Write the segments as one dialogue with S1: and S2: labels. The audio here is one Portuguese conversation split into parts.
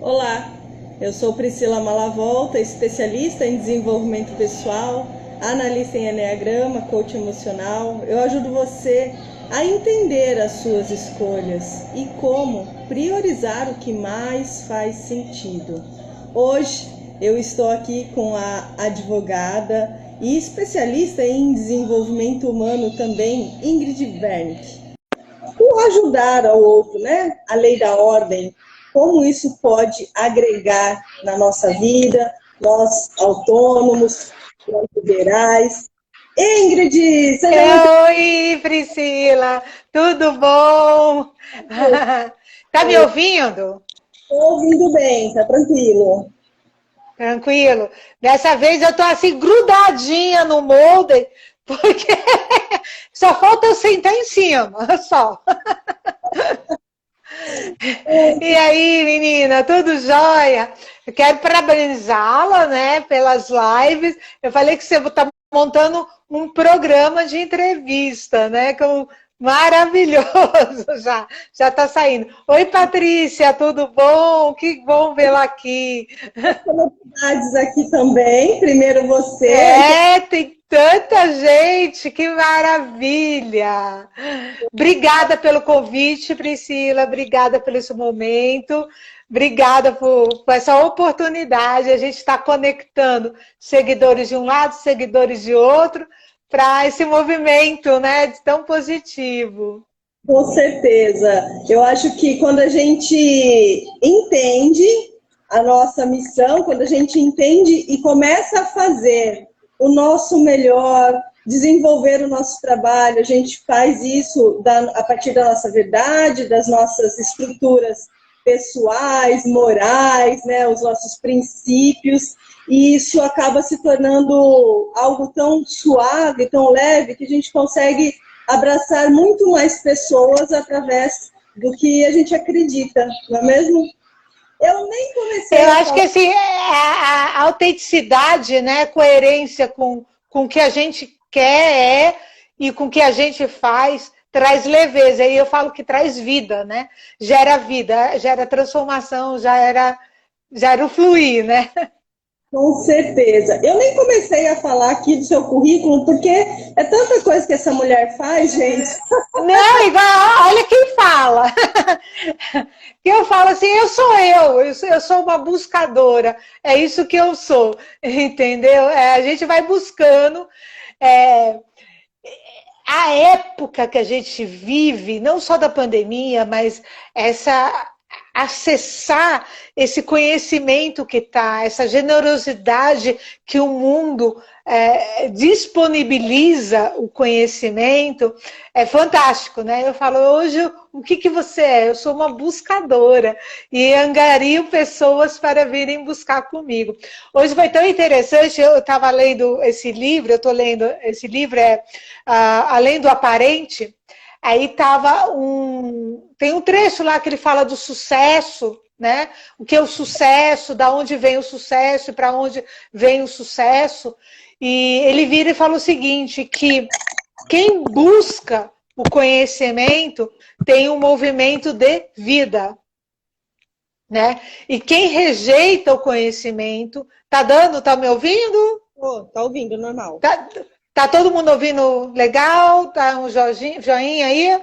S1: Olá, eu sou Priscila Malavolta, especialista em desenvolvimento pessoal, analista em enneagrama, coach emocional. Eu ajudo você a entender as suas escolhas e como priorizar o que mais faz sentido. Hoje eu estou aqui com a advogada e especialista em desenvolvimento humano também, Ingrid Wernick. O ajudar ao outro, né? A lei da ordem, como isso pode agregar na nossa vida, nós autônomos, nós liberais. Ingrid, seja muito
S2: Oi, Priscila, tudo bom? Tá me ouvindo?
S1: ouvindo bem, tá tranquilo.
S2: Tranquilo. Dessa vez eu tô assim grudadinha no molde, porque só falta eu sentar em cima, só. E aí, menina, tudo jóia? Eu quero parabenizá-la, né, pelas lives. Eu falei que você está montando um programa de entrevista, né, maravilhoso, já está saindo. Oi, Patrícia, tudo bom? Que bom vê-la aqui.
S1: Novidades aqui também. Primeiro você,
S2: Tem tanta gente, que maravilha! Obrigada pelo convite, Priscila, obrigada pelo esse momento, obrigada por essa oportunidade. A gente está conectando seguidores de um lado, seguidores de outro, para esse movimento, né, tão positivo.
S1: com certeza. Eu acho que quando a gente entende a nossa missão, quando a gente entende e começa a fazer o nosso melhor, desenvolver o nosso trabalho, a gente faz isso a partir da nossa verdade, das nossas estruturas pessoais, morais, né, os nossos princípios, e isso acaba se tornando algo tão suave, tão leve, que a gente consegue abraçar muito mais pessoas através do que a gente acredita, não é mesmo? Eu nem comecei
S2: Eu
S1: a
S2: acho que
S1: falar.
S2: assim, a autenticidade, né, coerência com o que a gente quer e com o que a gente faz, traz leveza. E eu falo que traz vida, né? Vida, gera transformação, já era o fluir, né?
S1: Com certeza. Eu nem comecei a falar aqui do seu currículo, porque é tanta coisa que essa mulher faz, gente.
S2: Não, igual, olha quem fala. Que eu falo assim, eu sou uma buscadora, é isso que eu sou, entendeu? A gente vai buscando. É, a época que a gente vive, não só da pandemia, mas essa acessar esse conhecimento que está, essa generosidade que o mundo disponibiliza o conhecimento, é fantástico, né? Eu falo, hoje, o que você é? Eu sou uma buscadora e angario pessoas para virem buscar comigo. Hoje foi tão interessante, eu estava lendo esse livro, eu estou lendo, esse livro Além do Aparente, aí tem um trecho lá que ele fala do sucesso, né? O que é o sucesso, da onde vem o sucesso e para onde vem o sucesso. E ele vira e fala o seguinte, que quem busca o conhecimento tem um movimento de vida, né? E quem rejeita o conhecimento, tá me ouvindo?
S1: Oh, tá ouvindo, normal.
S2: Tá todo mundo ouvindo legal? Tá um joinha aí?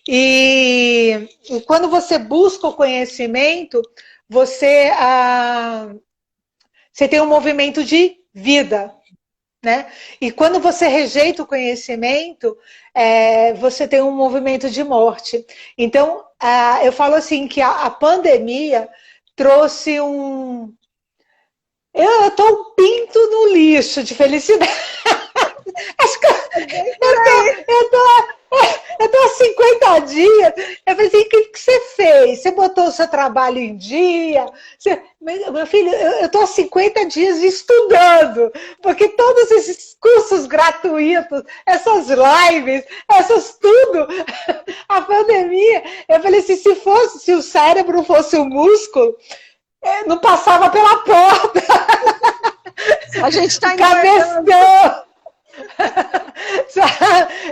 S2: E quando você busca o conhecimento, você tem um movimento de vida, né? E quando você rejeita o conhecimento, você tem um movimento de morte. Então, eu falo assim que a pandemia trouxe um... Eu tô um pinto no lixo de felicidade. Acho que
S1: É bem por aí.
S2: eu tô há 50 dias. Eu falei assim, o que você fez? Você botou o seu trabalho em dia? Meu filho, eu tô há 50 dias estudando, porque todos esses cursos gratuitos, essas lives, essas tudo, a pandemia, eu falei assim, se o cérebro fosse um músculo, não passava pela porta.
S1: A gente está engordando.
S2: Cabeção!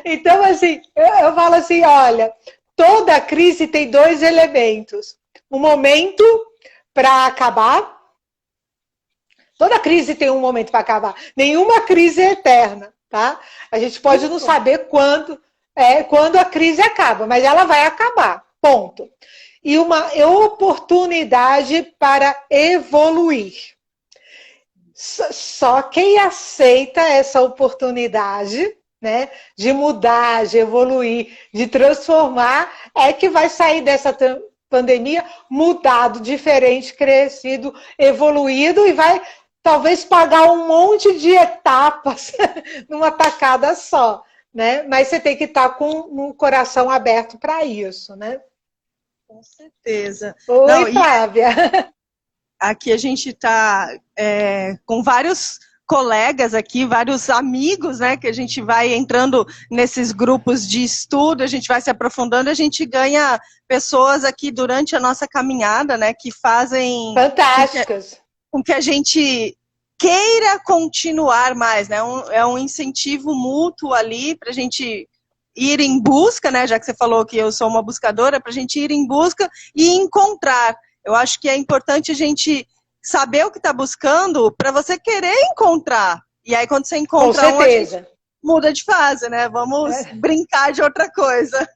S2: Então, assim, eu falo assim, olha, toda crise tem dois elementos, um momento para acabar. Toda crise tem um momento para acabar. Nenhuma crise é eterna, tá? A gente pode não saber quando a crise acaba, mas ela vai acabar, ponto. E uma oportunidade para evoluir. Só quem aceita essa oportunidade, né, de mudar, de evoluir, de transformar, é que vai sair dessa pandemia mudado, diferente, crescido, evoluído e vai talvez pagar um monte de etapas numa tacada só, né? Mas você tem que estar com o coração aberto para isso, né?
S1: Com certeza.
S2: Oi, Flávia.
S1: Aqui a gente está com vários colegas aqui, vários amigos, né, que a gente vai entrando nesses grupos de estudo, a gente vai se aprofundando, a gente ganha pessoas aqui durante a nossa caminhada, né, que fazem...
S2: Fantásticas.
S1: Com que a gente queira continuar mais, né, é um incentivo mútuo ali para a gente ir em busca, né, já que você falou que eu sou uma buscadora, para a gente ir em busca e encontrar. Eu acho que é importante a gente saber o que está buscando para você querer encontrar. E aí, quando você encontra
S2: a gente
S1: muda de fase, né? Vamos brincar de outra coisa.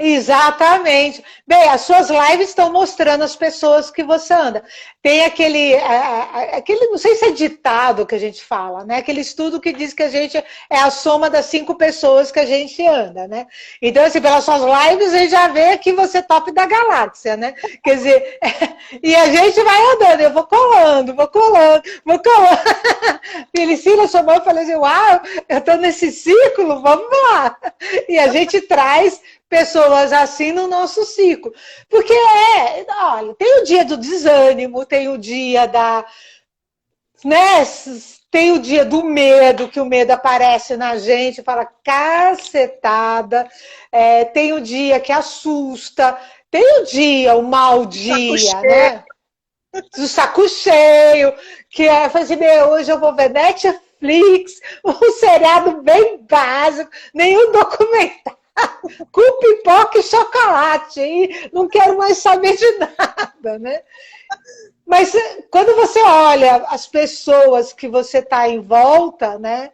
S2: Exatamente. Bem, as suas lives estão mostrando as pessoas que você anda. Tem aquele, não sei se é ditado que a gente fala, né? Aquele estudo que diz que a gente é a soma das 5 pessoas que a gente anda, né? Então, assim, pelas suas lives, a gente já vê que você é top da galáxia, né? Quer dizer, e a gente vai andando, eu vou colando. Felicina chamou e falou assim, uau, eu tô nesse ciclo, vamos lá. E a gente traz pessoas assim no nosso ciclo. Porque olha, tem o dia do desânimo, tem o dia tem o dia do medo, que o medo aparece na gente, fala cacetada, tem o dia que assusta, tem o dia, o mau dia, né? Do saco cheio, que fala assim, hoje eu vou ver Netflix, um seriado bem básico, nenhum documentário. Com pipoca e chocolate, e não quero mais saber de nada, né? Mas quando você olha as pessoas que você está em volta, né?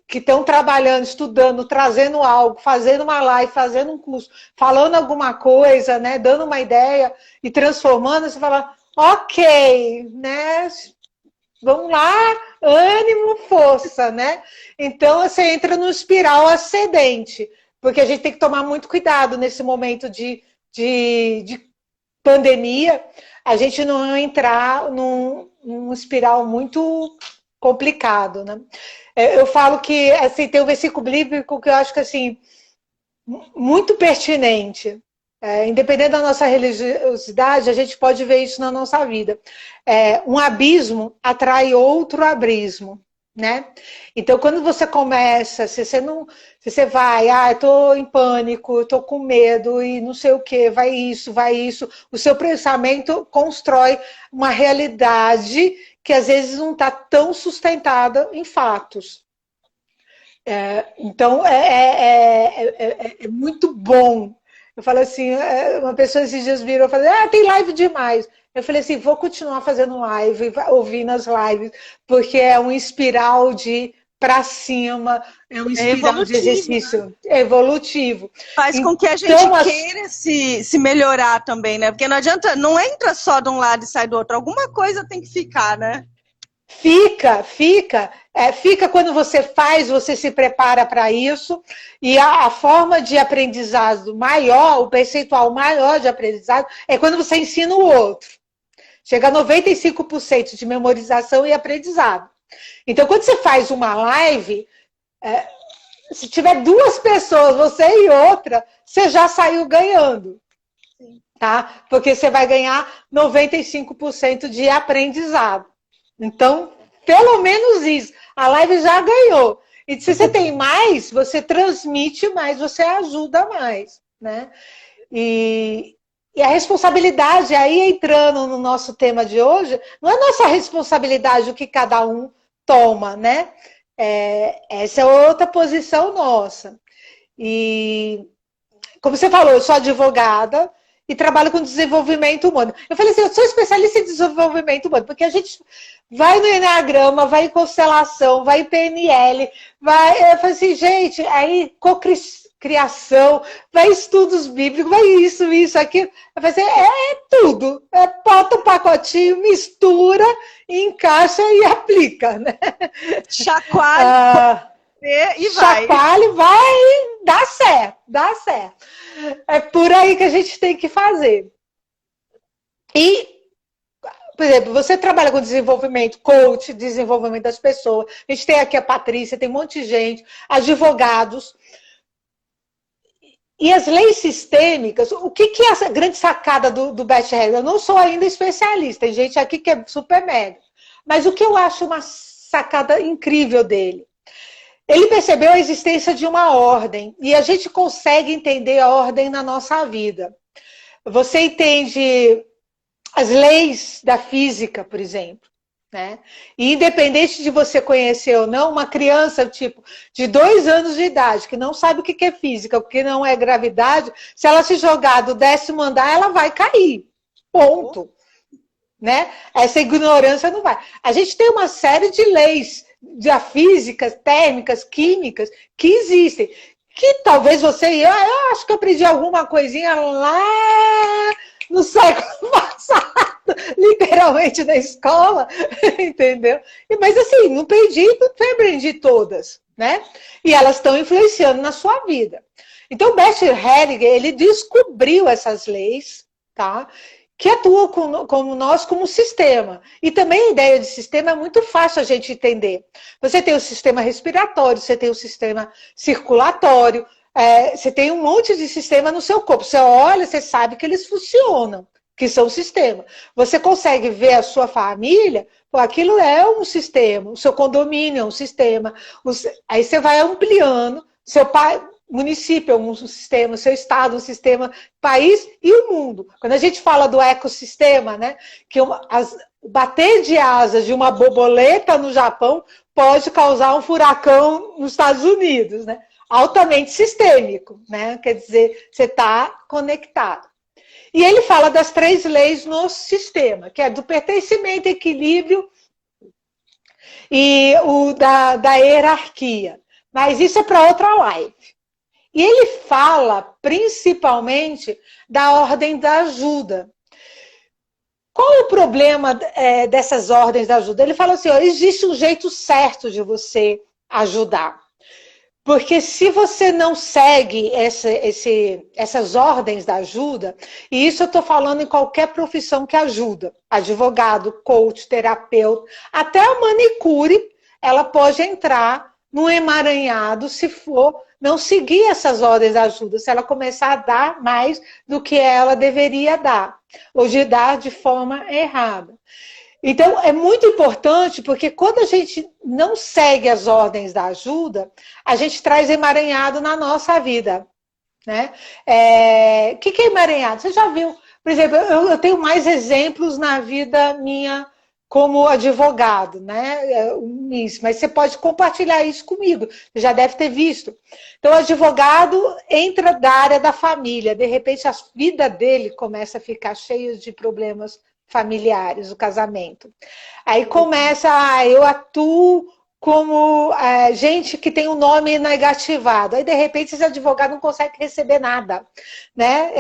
S2: Que estão trabalhando, estudando, trazendo algo, fazendo uma live, fazendo um curso, falando alguma coisa, né? Dando uma ideia e transformando, você fala, ok, né? Vamos lá, ânimo, força, né? Então, você entra no espiral ascendente, porque a gente tem que tomar muito cuidado nesse momento de pandemia, a gente não entrar num espiral muito complicado, né? Eu falo que, assim, tem um versículo bíblico que eu acho que, assim, muito pertinente. Independente da nossa religiosidade, a gente pode ver isso na nossa vida. Um abismo atrai outro abismo, né? Então, quando você começa, se você vai, eu tô em pânico, eu tô com medo e não sei o que, vai isso, o seu pensamento constrói uma realidade que às vezes não está tão sustentada em fatos. Então, é muito bom. Eu falei assim, uma pessoa esses dias virou e falou, tem live demais. Eu falei assim, vou continuar fazendo live, ouvindo as lives, porque é um espiral de para cima, é um espiral de exercício evolutivo.
S1: Faz com que a gente queira se melhorar também, né? Porque não adianta, não entra só de um lado e sai do outro, alguma coisa tem que ficar, né?
S2: Fica quando você faz, você se prepara para isso, e a forma de aprendizado maior, o percentual maior de aprendizado, é quando você ensina o outro. Chega a 95% de memorização e aprendizado. Então, quando você faz uma live, se tiver 2 pessoas, você e outra, você já saiu ganhando. Tá? Porque você vai ganhar 95% de aprendizado. Então, pelo menos isso. A live já ganhou. E se você tem mais, você transmite mais, você ajuda mais, né? E a responsabilidade, aí entrando no nosso tema de hoje, não é nossa responsabilidade o que cada um toma, né? Essa é outra posição nossa. E, como você falou, eu sou advogada, e trabalho com desenvolvimento humano. Eu falei assim, eu sou especialista em desenvolvimento humano, porque a gente vai no Enneagrama, vai em constelação, vai em PNL, vai... Eu falei assim, gente, aí cocriação, vai estudos bíblicos, vai isso, aquilo. Eu falei assim, tudo. Bota um pacotinho, mistura, encaixa e aplica, né?
S3: Chacoalha e vai.
S2: Chacoalha, vai, dá certo. É por aí que a gente tem que fazer. E, por exemplo, você trabalha com desenvolvimento, coach, desenvolvimento das pessoas. A gente tem aqui a Patrícia, tem um monte de gente, advogados. E as leis sistêmicas, o que é essa grande sacada do Bert Hellinger? Eu não sou ainda especialista, tem gente aqui que é super mega. Mas o que eu acho uma sacada incrível dele? Ele percebeu a existência de uma ordem, e a gente consegue entender a ordem na nossa vida. Você entende as leis da física, por exemplo, né? E independente de você conhecer ou não, uma criança tipo de 2 anos de idade, que não sabe o que é física, o que não é gravidade, se ela se jogar do 10º andar, ela vai cair. Ponto. Né? Essa ignorância não vai. A gente tem uma série de leis da física, térmicas, químicas, que existem. Que talvez você... Eu acho que eu aprendi alguma coisinha lá no século passado, literalmente na escola, entendeu? Mas assim, não aprendi todas, né? E elas estão influenciando na sua vida. Então, Bert Hellinger, ele descobriu essas leis, tá? Que atuam como nós, como sistema. E também a ideia de sistema é muito fácil a gente entender. Você tem o sistema respiratório, você tem o sistema circulatório, você tem um monte de sistema no seu corpo. Você olha, você sabe que eles funcionam, que são sistemas. Você consegue ver a sua família, pô, aquilo é um sistema, o seu condomínio é um sistema. Aí você vai ampliando, seu pai... município é um sistema, seu estado um sistema, país e o mundo. Quando a gente fala do ecossistema, né, que bater de asas de uma borboleta no Japão pode causar um furacão nos Estados Unidos, né? Altamente sistêmico, né? Quer dizer, você está conectado. E ele fala das 3 leis no sistema, que é do pertencimento, equilíbrio e da hierarquia. Mas isso é para outra live. E ele fala principalmente da ordem da ajuda. Qual é o problema dessas ordens da ajuda? Ele fala assim, ó, existe um jeito certo de você ajudar. Porque se você não segue essas ordens da ajuda, e isso eu estou falando em qualquer profissão que ajuda, advogado, coach, terapeuta, até a manicure, ela pode entrar num emaranhado se for não seguir essas ordens de ajuda, se ela começar a dar mais do que ela deveria dar, ou de dar de forma errada. Então, é muito importante, porque quando a gente não segue as ordens da ajuda, a gente traz emaranhado na nossa vida. Né? O que é emaranhado? Você já viu? Por exemplo, eu tenho mais exemplos na vida minha como advogado, né? Mas você pode compartilhar isso comigo, você já deve ter visto. Então, o advogado entra da área da família, de repente a vida dele começa a ficar cheia de problemas familiares, o casamento. Aí começa, eu atuo como gente que tem um nome negativado. Aí, de repente, esse advogado não consegue receber nada. Né?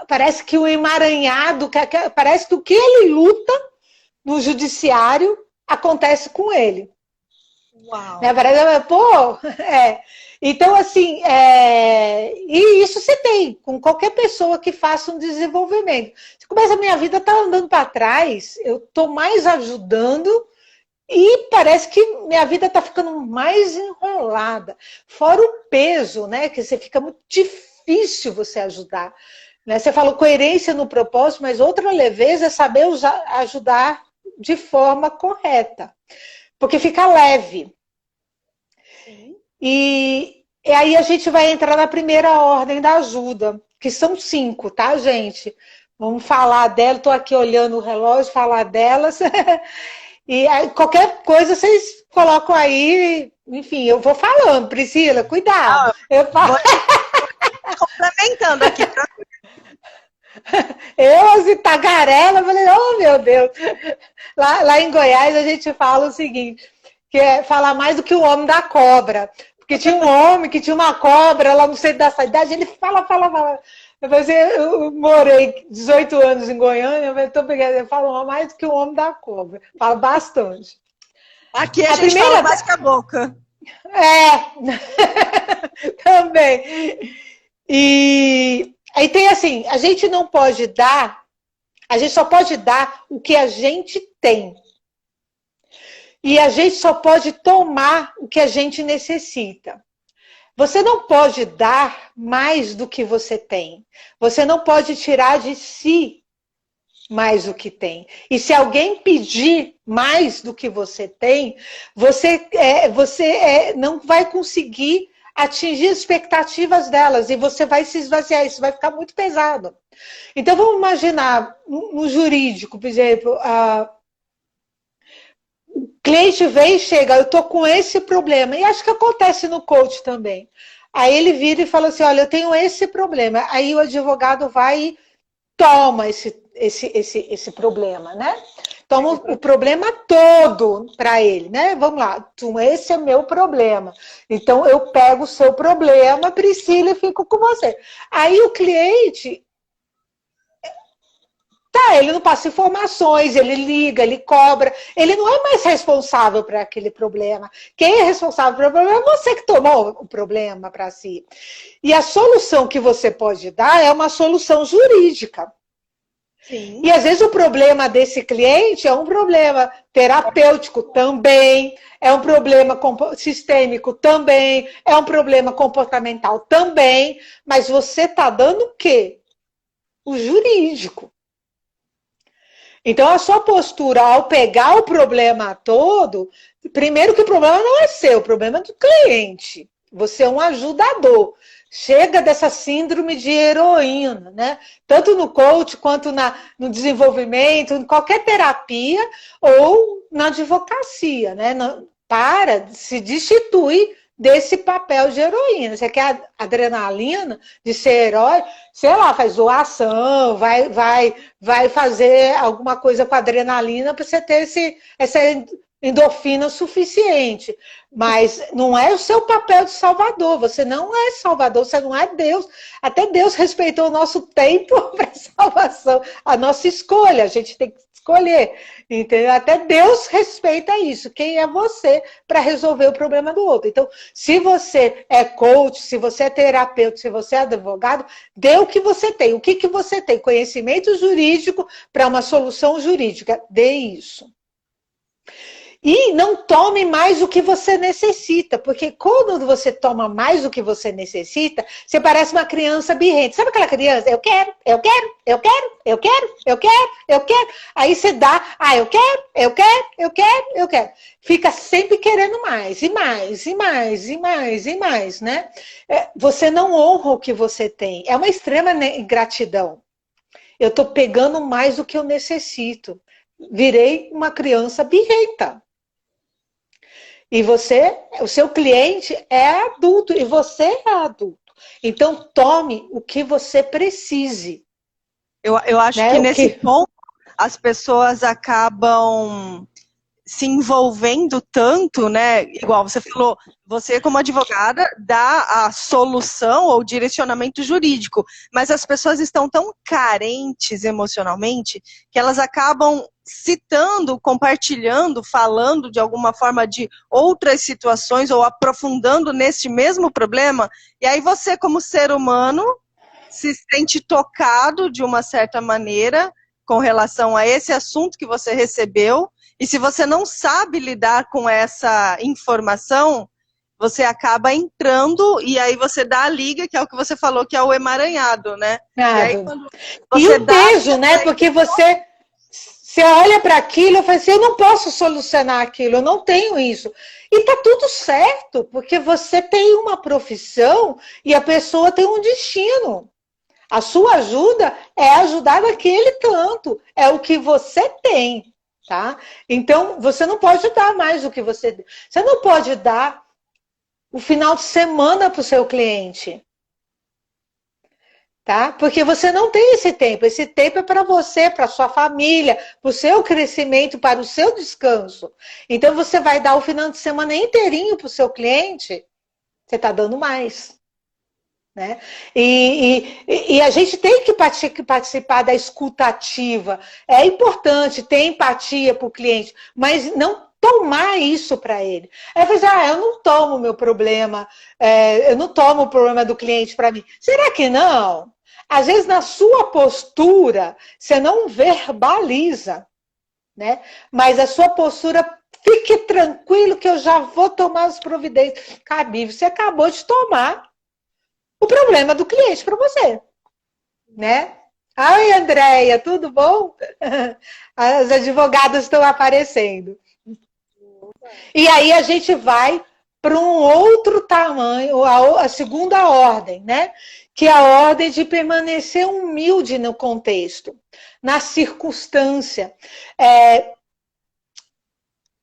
S2: Parece que o emaranhado, parece que o que ele luta no judiciário acontece com ele.
S3: Uau.
S2: Né? Parece, Então, assim, e isso você tem com qualquer pessoa que faça um desenvolvimento. Você começa, a minha vida está andando para trás, eu estou mais ajudando e parece que minha vida está ficando mais enrolada. Fora o peso, né? Que você fica muito difícil você ajudar. Né? Você falou coerência no propósito, mas outra leveza é saber ajudar de forma correta. Porque fica leve. E aí a gente vai entrar na primeira ordem da ajuda, que são 5, tá, gente? Vamos falar dela, estou aqui olhando o relógio, falar delas. E aí, qualquer coisa vocês colocam aí, enfim, eu vou falando. Priscila, cuidado. Eu falo...
S3: Vou complementando aqui.
S2: Eu, assim, tagarela, falei, oh meu Deus. Lá em Goiás a gente fala o seguinte, que é falar mais do que o homem da cobra. Porque tinha um homem que tinha uma cobra lá no centro da cidade, ele fala. Eu morei 18 anos em Goiânia, eu falo mais do que o homem da cobra. Falo bastante.
S3: Aqui a gente fala mais que a boca.
S2: Também. E aí tem assim, a gente não pode dar, a gente só pode dar o que a gente tem. E a gente só pode tomar o que a gente necessita. Você não pode dar mais do que você tem. Você não pode tirar de si mais do que tem. E se alguém pedir mais do que você tem, você não vai conseguir atingir as expectativas delas e você vai se esvaziar, isso vai ficar muito pesado. Então vamos imaginar no jurídico, por exemplo, o cliente vem e chega, eu estou com esse problema, e acho que acontece no coach também. Aí ele vira e fala assim, olha, eu tenho esse problema. Aí o advogado vai e toma esse problema, né? Toma o problema todo para ele, né? Vamos lá, esse é meu problema. Então eu pego o seu problema, Priscila, e fico com você. Aí o cliente, ele não passa informações, ele liga, ele cobra, ele não é mais responsável por aquele problema. Quem é responsável pelo problema é você que tomou o problema para si. E a solução que você pode dar é uma solução jurídica. Sim. E às vezes o problema desse cliente é um problema terapêutico também, é um problema sistêmico também, é um problema comportamental também, mas você está dando o quê? O jurídico. Então a sua postura ao pegar o problema todo, primeiro que o problema não é seu, o problema é do cliente. Você é um ajudador. Chega dessa síndrome de heroína, né? Tanto no coach quanto no desenvolvimento, em qualquer terapia ou na advocacia, né? Se destitui desse papel de heroína. Você quer adrenalina de ser herói? Sei lá, faz doação, vai fazer alguma coisa com adrenalina para você ter essa endorfina suficiente, mas não é o seu papel de salvador, você não é salvador, você não é Deus, até Deus respeitou o nosso tempo para salvação, a nossa escolha, a gente tem que escolher, entendeu? Até Deus respeita isso, quem é você para resolver o problema do outro. Então, se você é coach, se você é terapeuta, se você é advogado, dê o que você tem, o que você tem? Conhecimento jurídico para uma solução jurídica, dê isso. E não tome mais do que você necessita, porque quando você toma mais do que você necessita, você parece uma criança birrenta. Sabe aquela criança? Eu quero. Aí você dá, eu quero. Fica sempre querendo mais, e mais, né? Você não honra o que você tem. É uma extrema ingratidão. Eu estou pegando mais do que eu necessito. Virei uma criança birrenta. E o seu cliente é adulto e você é adulto. Então, tome o que você precise.
S3: Eu acho que nesse ponto as pessoas acabam se envolvendo tanto, né? Igual você falou, você como advogada dá a solução ou direcionamento jurídico, mas as pessoas estão tão carentes emocionalmente que elas acabam citando, compartilhando, falando de alguma forma de outras situações ou aprofundando nesse mesmo problema, e aí você como ser humano se sente tocado de uma certa maneira com relação a esse assunto que você recebeu, e se você não sabe lidar com essa informação, você acaba entrando e aí você dá a liga, que é o que você falou, que é o emaranhado, né?
S2: E aí, quando você o peso, né? Porque você olha para aquilo e fala assim, eu não posso solucionar aquilo, eu não tenho isso. E tá tudo certo, porque você tem uma profissão e a pessoa tem um destino. A sua ajuda é ajudar naquele canto, é o que você tem, tá? Então, você não pode dar mais do que você... Você não pode dar o final de semana para o seu cliente. tá? Porque você não tem esse tempo é para você, para sua família, para o seu crescimento, para o seu descanso. Então você vai dar o final de semana inteirinho para o seu cliente, você está dando mais. Né? E a gente tem que participar da escuta ativa. É importante ter empatia para o cliente, mas não tomar isso para ele. Aí eu falei assim, eu não tomo o meu problema, eu não tomo o problema do cliente para mim. Será que não? Às vezes na sua postura, você não verbaliza, né? Mas a sua postura, fique tranquilo que eu já vou tomar as providências cabíveis. Você acabou de tomar o problema do cliente para você, né? Oi, Andréia, tudo bom? As advogadas estão aparecendo. E aí a gente vai para um outro tamanho, a segunda ordem, né? Que é a ordem de permanecer humilde no contexto, na circunstância.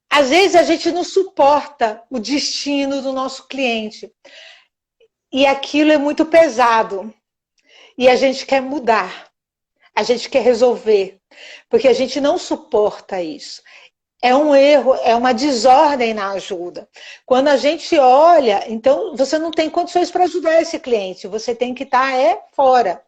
S2: Às vezes a gente não suporta o destino do nosso cliente. E aquilo é muito pesado. E a gente quer mudar. A gente quer resolver. Porque a gente não suporta isso. É um erro, é uma desordem na ajuda. Quando a gente olha, então você não tem condições para ajudar esse cliente. Você tem que estar fora.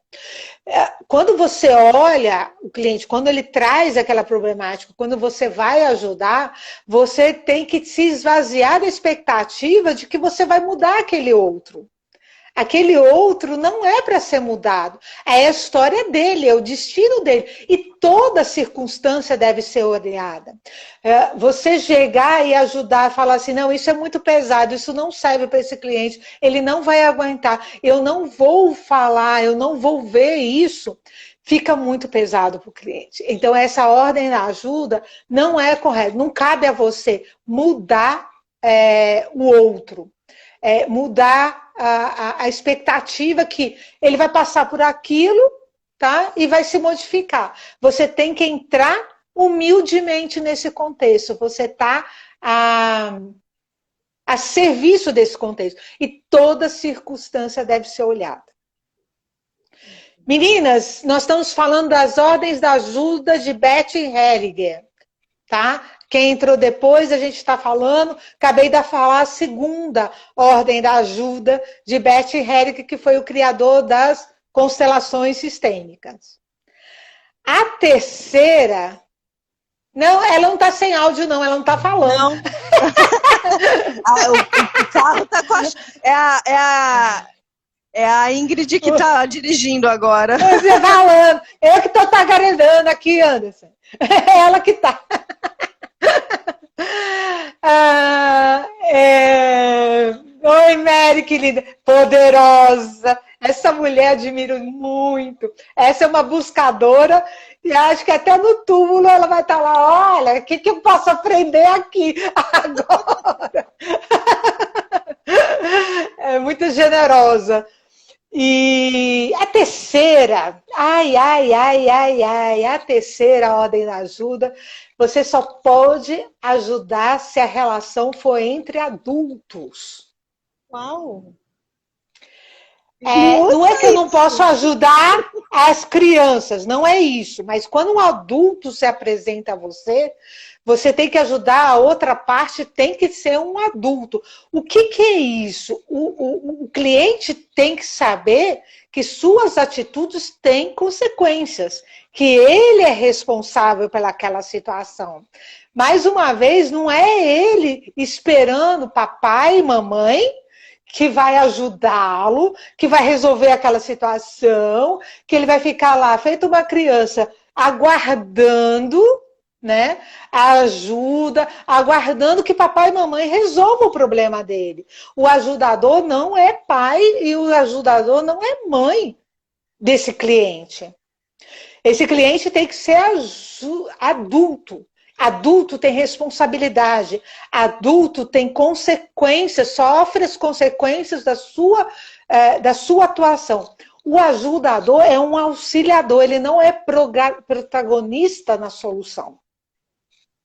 S2: Quando você olha o cliente, quando ele traz aquela problemática, quando você vai ajudar, você tem que se esvaziar da expectativa de que você vai mudar aquele outro. Aquele outro não é para ser mudado. É a história dele, é o destino dele. E toda circunstância deve ser olhada. Você chegar e ajudar, falar assim, não, isso é muito pesado, isso não serve para esse cliente, ele não vai aguentar, eu não vou falar, eu não vou ver isso, fica muito pesado para o cliente. Então, essa ordem da ajuda não é correta. Não cabe a você mudar o outro. Mudar a expectativa que ele vai passar por aquilo, tá? E vai se modificar. Você tem que entrar humildemente nesse contexto. Você está a serviço desse contexto. E toda circunstância deve ser olhada. Meninas, nós estamos falando das ordens da ajuda de Beth Hellinger, tá? Quem entrou depois, a gente está falando, acabei de falar a segunda ordem da ajuda de Bert Hellinger, que foi o criador das constelações sistêmicas. A terceira, não, ela não está sem áudio não, ela não está falando. Não.
S3: O carro está com É a Ingrid que está dirigindo agora.
S2: Você falando, eu que estou tagarelando aqui, Anderson. É ela que está. Oi, Mary, querida, poderosa. Essa mulher admiro muito. Essa é uma buscadora e acho que até no túmulo ela vai estar lá. Olha, o que eu posso aprender aqui agora? É muito generosa. E a terceira, a terceira ordem da ajuda, você só pode ajudar se a relação for entre adultos.
S3: Uau!
S2: Não é que eu não posso ajudar as crianças, não é isso. Mas quando um adulto se apresenta a você, você tem que ajudar a outra parte, tem que ser um adulto. O que é isso? O cliente tem que saber que suas atitudes têm consequências, que ele é responsável pelaquela situação. Mais uma vez, não é ele esperando papai e mamãe que vai ajudá-lo, que vai resolver aquela situação, que ele vai ficar lá, feito uma criança, aguardando, né, a ajuda, aguardando que papai e mamãe resolvam o problema dele. O ajudador não é pai e o ajudador não é mãe desse cliente. Esse cliente tem que ser adulto. Adulto tem responsabilidade, adulto tem consequências, sofre as consequências da sua atuação. O ajudador é um auxiliador, ele não é protagonista na solução.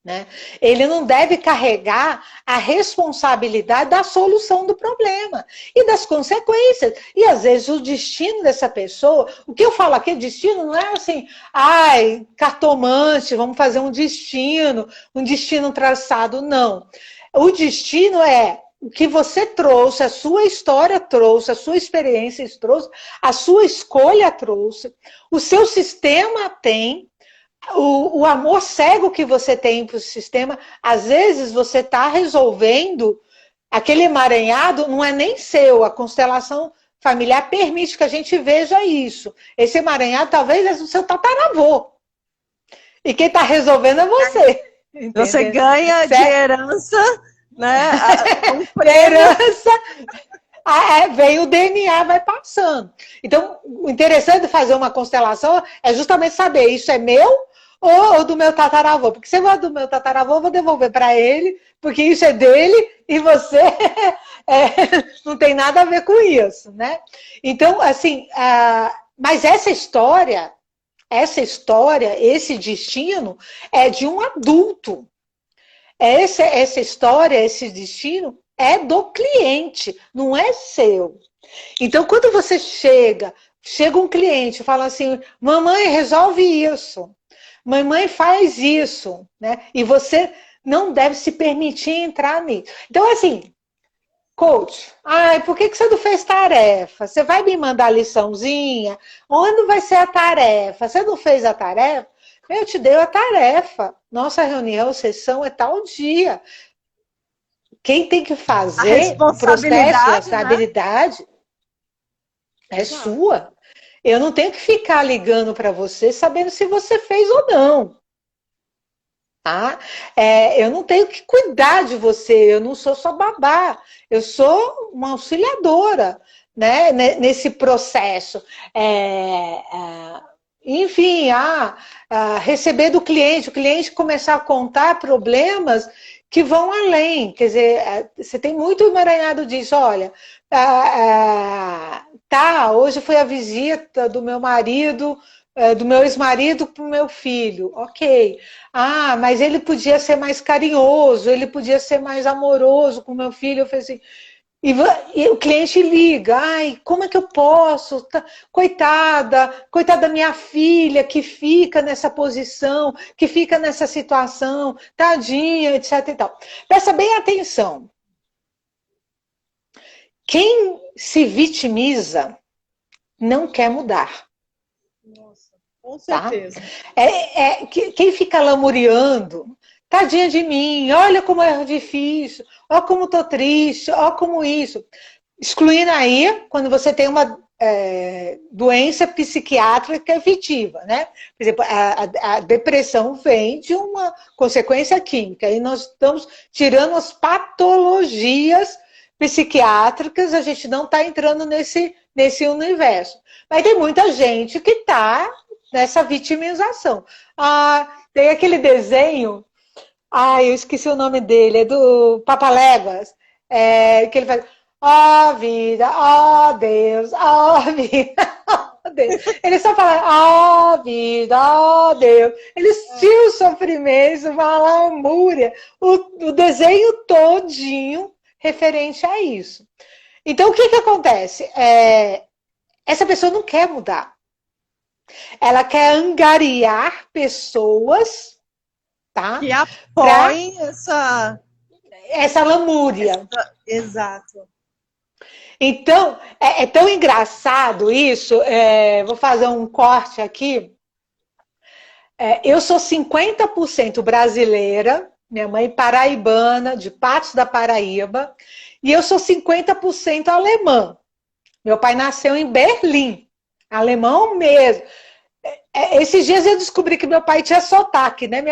S2: né? Ele não deve carregar a responsabilidade da solução do problema e das consequências. E às vezes o destino dessa pessoa, o que eu falo aqui, destino não é assim, ai, cartomante, vamos fazer um destino traçado, não. O destino é o que você trouxe, a sua história trouxe, a sua experiência trouxe, a sua escolha trouxe, o seu sistema tem. O amor cego que você tem para o sistema, às vezes você está resolvendo aquele emaranhado, não é nem seu, a constelação familiar permite que a gente veja isso. Esse emaranhado talvez é do seu tataravô. E quem está resolvendo é você.
S3: Entendeu? Você ganha de herança, né?
S2: De herança. Vem o DNA, vai passando. Então, o interessante de fazer uma constelação é justamente saber, isso é meu ou do meu tataravô? Porque se eu do meu tataravô, eu vou devolver para ele, porque isso é dele e você não tem nada a ver com isso, né? Então, assim, mas essa história, esse destino é de um adulto. Essa história, esse destino é do cliente, não é seu. Então, quando você chega um cliente e fala assim, mamãe, resolve isso. Mamãe faz isso, né? E você não deve se permitir entrar nisso. Então, assim, coach, por que você não fez tarefa? Você vai me mandar a liçãozinha? Onde vai ser a tarefa? Você não fez a tarefa? Eu te dei a tarefa. Nossa reunião, sessão é tal dia. Quem tem que fazer o processo e a estabilidade é sua. Eu não tenho que ficar ligando para você sabendo se você fez ou não. Tá? Eu não tenho que cuidar de você, eu não sou só babá, eu sou uma auxiliadora, né, nesse processo. Enfim, receber do cliente, o cliente começar a contar problemas que vão além. Quer dizer, você tem muito emaranhado disso. Olha, hoje foi a visita do meu marido, do meu ex-marido para o meu filho. Ok. Mas ele podia ser mais carinhoso, ele podia ser mais amoroso com o meu filho. Eu falei assim, e o cliente liga, como é que eu posso? Coitada da minha filha que fica nessa posição, que fica nessa situação, tadinha, etc e tal. Presta bem atenção. Quem se vitimiza não quer mudar.
S3: Nossa, com certeza.
S2: Tá? Quem fica lamuriando, tadinha de mim, olha como é difícil, olha como estou triste, olha como isso. Excluindo aí, quando você tem uma doença psiquiátrica efetiva, né? Por exemplo, a depressão vem de uma consequência química, aí nós estamos tirando as patologias psiquiátricas, a gente não está entrando nesse universo. Mas tem muita gente que está nessa vitimização. Tem aquele desenho, eu esqueci o nome dele, é do Papaléguas, que ele faz, vida, Deus, vida, Deus. Ele só fala, vida, Deus. Eles tinham o sofrimento, uma lamúria, o desenho todinho referente a isso. Então, o que acontece? Essa pessoa não quer mudar. Ela quer angariar pessoas, tá?
S3: Que apoiem
S2: essa lamúria.
S3: Exato.
S2: Então, é tão engraçado isso. Vou fazer um corte aqui. Eu sou 50% brasileira, minha mãe paraibana, de Patos da Paraíba, e eu sou 50% alemã. Meu pai nasceu em Berlim, alemão mesmo. Esses dias eu descobri que meu pai tinha sotaque, né?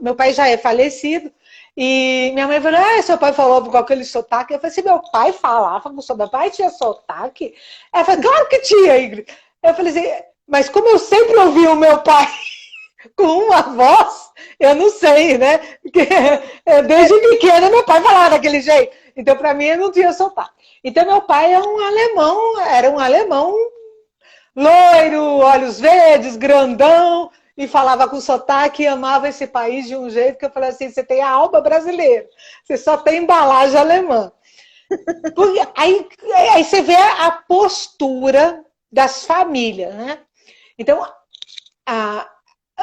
S2: Meu pai já é falecido, e minha mãe falou, seu pai falou com aquele sotaque. Eu falei assim, meu pai falava, meu pai tinha sotaque? Ela falou, claro que tinha, Ingrid. Eu falei assim, mas como eu sempre ouvi o meu pai com uma voz, eu não sei, né? Porque desde pequena meu pai falava daquele jeito. Então, para mim, eu não tinha sotaque. Então, meu pai era um alemão loiro, olhos verdes, grandão. e falava com sotaque e amava esse país de um jeito que eu falei assim, você tem a alma brasileira, você só tem embalagem alemã. Porque aí você vê a postura das famílias, né? Então,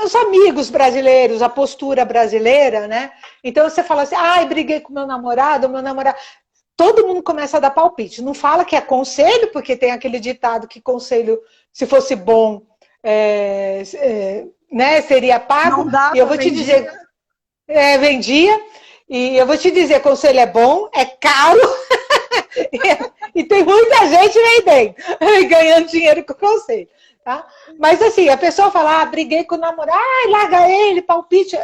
S2: os amigos brasileiros, a postura brasileira, né? Então você fala assim, ai, briguei com meu namorado. Todo mundo começa a dar palpite. Não fala que é conselho, porque tem aquele ditado que conselho, se fosse bom, né, seria pago.
S3: Não dá,
S2: e eu vou te dizer, vendia. E eu vou te dizer, conselho é bom, é caro, e tem muita gente vendendo, ganhando dinheiro com o conselho. Tá? Mas assim, a pessoa fala, briguei com o namorado, larga ele, palpite.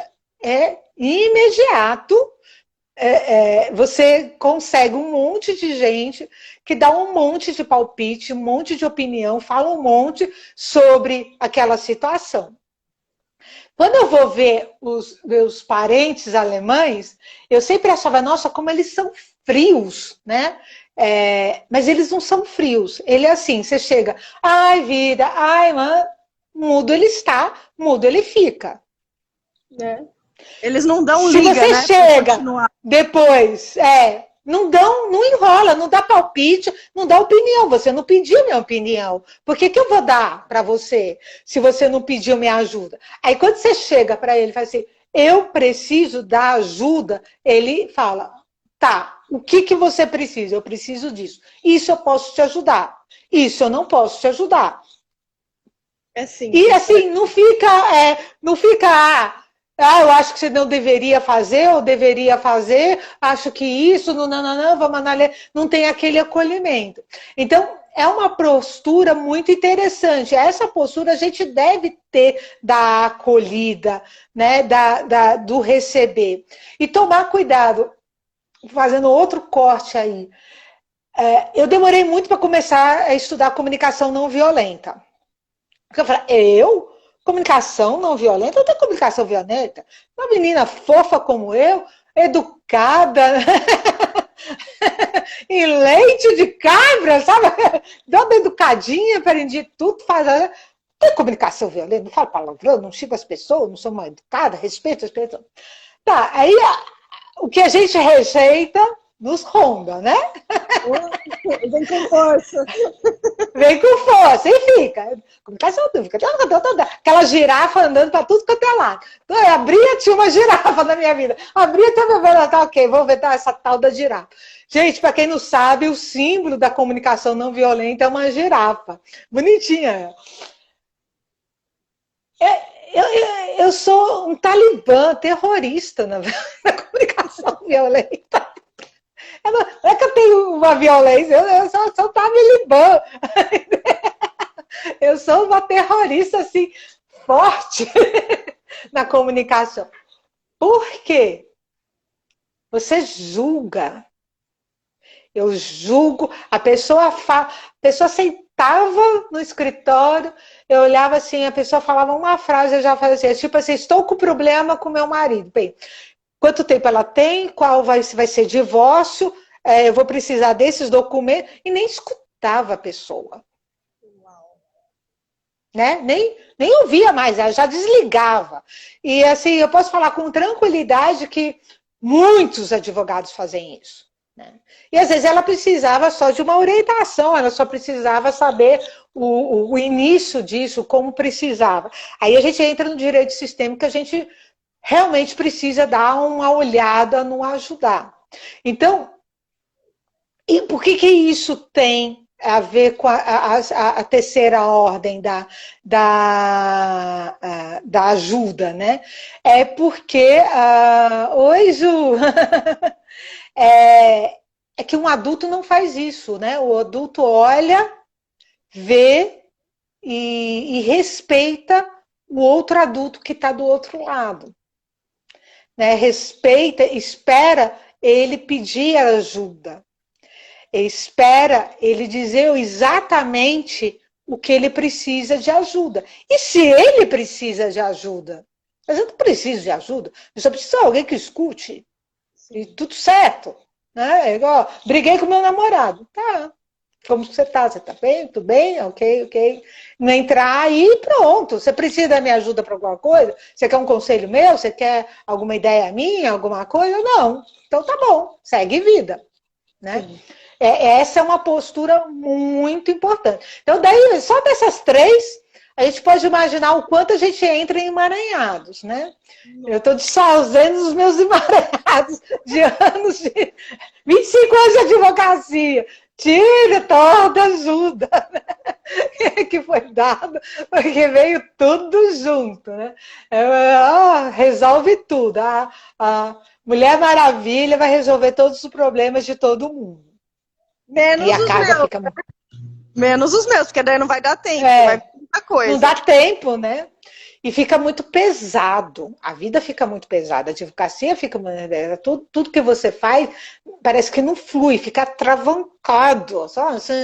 S2: É imediato. Você consegue um monte de gente que dá um monte de palpite, um monte de opinião, fala um monte sobre aquela situação. Quando eu vou ver os meus parentes alemães, eu sempre achava, nossa, como eles são frios, né? Mas eles não são frios. Ele é assim, você chega, ai vida, ai mãe, mudo ele está, mudo ele fica.
S3: Né? Eles não dão
S2: Se
S3: liga,
S2: você
S3: né,
S2: chega depois, não enrola, não dá palpite, não dá opinião. Você não pediu minha opinião. Por que eu vou dar para você se você não pediu minha ajuda? Aí quando você chega para ele e fala assim, eu preciso da ajuda, ele fala, tá, o que você precisa? Eu preciso disso. Isso eu posso te ajudar. Isso eu não posso te ajudar. E assim, não fica, eu acho que você não deveria fazer, ou deveria fazer, acho que isso, vamos analisar. Não tem aquele acolhimento. Então, é uma postura muito interessante. Essa postura a gente deve ter da acolhida, né, do receber. E tomar cuidado, fazendo outro corte aí. Eu demorei muito para começar a estudar comunicação não violenta. Porque eu falei, comunicação não violenta? Eu tenho comunicação violenta? Uma menina fofa como eu, educada, em leite de cabra, sabe? Toda educadinha, aprendi tudo, tem comunicação violenta, não falo palavrão, não xingo as pessoas, não sou mal educada, respeito as pessoas. Tá, aí o que a gente rejeita nos ronda, né?
S3: Vem com força.
S2: Vem com força e fica. Comunicação fica. Aquela girafa andando para tudo quanto é lado. Então, tinha uma girafa na minha vida. Abria, tá ok, vou ver essa tal da girafa. Gente, para quem não sabe, o símbolo da comunicação não violenta é uma girafa. Bonitinha. Eu sou um talibã terrorista na comunicação violenta. Não é que eu tenho uma violência, eu sou talibã. Eu sou uma terrorista, assim, forte na comunicação. Por quê? Você julga. Eu julgo. A pessoa sentava no escritório, eu olhava assim, a pessoa falava uma frase, eu já fazia assim, tipo assim, estou com problema com meu marido. Bem, quanto tempo ela tem, qual vai ser divórcio, eu vou precisar desses documentos, e nem escutava a pessoa. Né? Nem ouvia mais, ela já desligava. E assim, eu posso falar com tranquilidade que muitos advogados fazem isso. Né? E às vezes ela precisava só de uma orientação, ela só precisava saber o início disso, como precisava. Aí a gente entra no direito sistêmico, que a gente realmente precisa dar uma olhada no ajudar. Então, e por que isso tem a ver com a terceira ordem da ajuda, né? É porque... Oi, Ju! É que um adulto não faz isso, né? O adulto olha, vê e respeita o outro adulto que está do outro lado. Né? Respeita, espera ele pedir ajuda. Espera ele dizer exatamente o que ele precisa de ajuda. E se ele precisa de ajuda? Mas eu não preciso de ajuda, eu só preciso de alguém que escute. E tudo certo. Né? É igual, briguei com meu namorado. Tá. Como você está? Você está bem? Tudo bem? Ok, ok. Não entrar e pronto. Você precisa da minha ajuda para alguma coisa? Você quer um conselho meu? Você quer alguma ideia minha? Alguma coisa? Não. Então tá bom, segue vida. Né? Essa é uma postura muito importante. Então, daí, só dessas três, a gente pode imaginar o quanto a gente entra em emaranhados, né? Eu estou desfazendo os meus emaranhados de anos, de 25 anos de advocacia. Tira toda a ajuda, né? Que foi dada, porque veio tudo junto, né? Resolve tudo. A Mulher Maravilha vai resolver todos os problemas de todo mundo.
S3: Menos
S2: e a
S3: os
S2: casa
S3: meus.
S2: fica...
S3: Menos os meus, porque daí não vai dar tempo, vai muita coisa.
S2: Não dá tempo, né? E fica muito pesado. A vida fica muito pesada. A advocacia fica... Tudo que você faz parece que não flui, fica travancado. Só assim.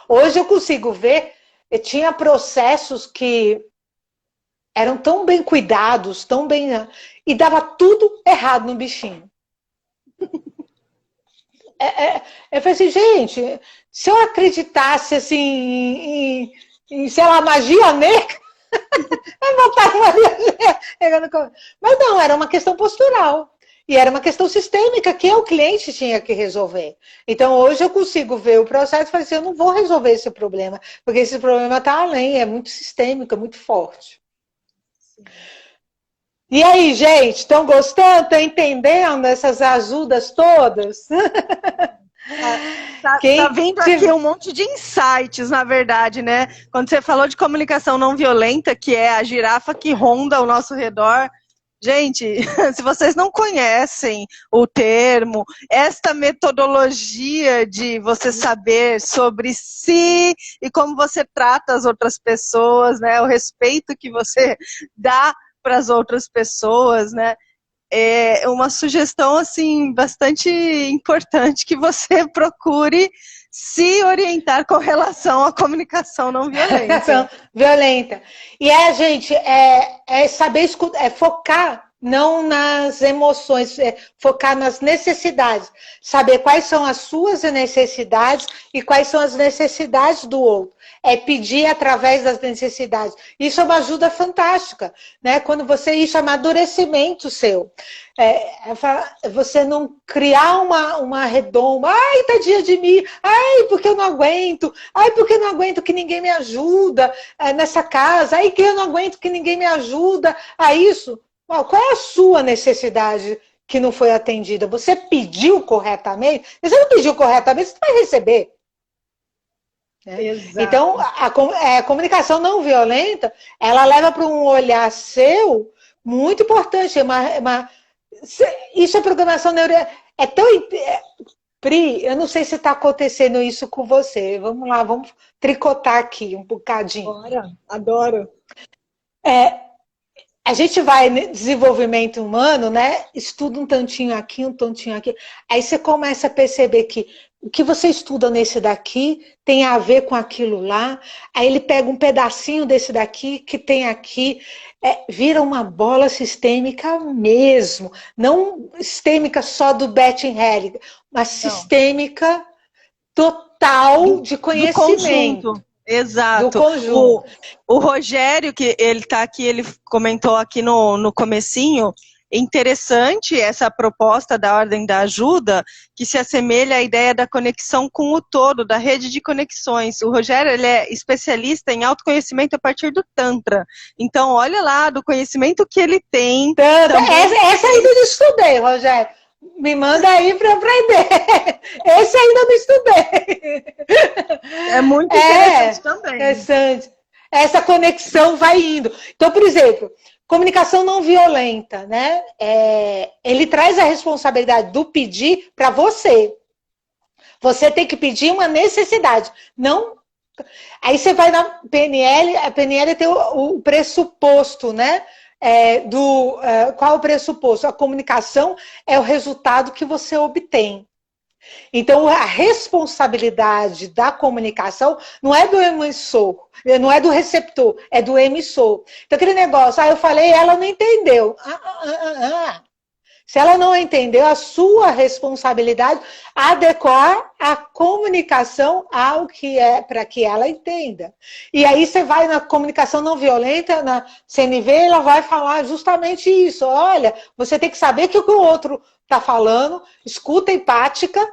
S2: Hoje eu consigo ver, tinha processos que eram tão bem cuidados, tão bem... E dava tudo errado no bichinho. Eu falei assim, gente, se eu acreditasse assim em sei lá, magia negra, eu botar magia negra. Mas não, era uma questão postural. E era uma questão sistêmica que o cliente tinha que resolver. Então, hoje eu consigo ver o processo e falar assim, eu não vou resolver esse problema, porque esse problema está além, é muito sistêmico, é muito forte. Sim. E aí, gente, estão gostando? Estão entendendo essas ajudas todas?
S3: Tá vindo aqui um monte de insights, na verdade, né? Quando você falou de comunicação não violenta, que é a girafa que ronda ao nosso redor. Gente, se vocês não conhecem o termo, esta metodologia de você saber sobre si e como você trata as outras pessoas, né? O respeito que você dá para as outras pessoas, né? É uma sugestão assim bastante importante que você procure se orientar com relação à comunicação não violenta.
S2: Violenta. E gente, saber escutar, focar não nas emoções, focar nas necessidades, saber quais são as suas necessidades e quais são as necessidades do outro. É pedir através das necessidades. Isso é uma ajuda fantástica, né? Quando isso é amadurecimento seu. Você não criar uma redoma, ai, tadinha de mim, ai, porque eu não aguento, ai, porque eu não aguento que ninguém me ajuda nessa casa, ai, que eu não aguento que ninguém me ajuda a isso. Qual é a sua necessidade que não foi atendida? Você pediu corretamente? Se você não pediu corretamente, você vai receber. Então, a comunicação não violenta, ela leva para um olhar seu muito importante. Isso é programação neural. É tão... Pri, eu não sei se está acontecendo isso com você. Vamos lá, vamos tricotar aqui um bocadinho.
S3: Bora, adoro.
S2: A gente vai no desenvolvimento humano, né? Estuda um tantinho aqui, um tantinho aqui. Aí você começa a perceber que o que você estuda nesse daqui tem a ver com aquilo lá. Aí ele pega um pedacinho desse daqui que tem aqui. Vira uma bola sistêmica mesmo. Não sistêmica só do Betting Hellinger, mas sistêmica total de conhecimento.
S3: Do exato.
S2: Do conjunto.
S3: O Rogério, que ele está aqui, ele comentou aqui no comecinho, interessante essa proposta da Ordem da Ajuda, que se assemelha à ideia da conexão com o todo, da rede de conexões. O Rogério, ele é especialista em autoconhecimento a partir do Tantra. Então, olha lá, do conhecimento que ele tem.
S2: Essa ainda eu estudei, Rogério. Me manda aí para aprender. Esse ainda não estudei.
S3: É muito interessante também.
S2: Interessante. Essa conexão vai indo. Então, por exemplo, comunicação não violenta, né? Ele traz a responsabilidade do pedir para você. Você tem que pedir uma necessidade. Não. Aí você vai na PNL, a PNL tem o pressuposto, né? Qual é o pressuposto? A comunicação é o resultado que você obtém. Então, a responsabilidade da comunicação não é do emissor, não é do receptor, é do emissor. Então, aquele negócio, eu falei, ela não entendeu. Se ela não entendeu, a sua responsabilidade adequar a comunicação ao que é, para que ela entenda. E aí você vai na comunicação não violenta, na CNV, ela vai falar justamente isso. Olha, você tem que saber que o outro está falando, escuta empática.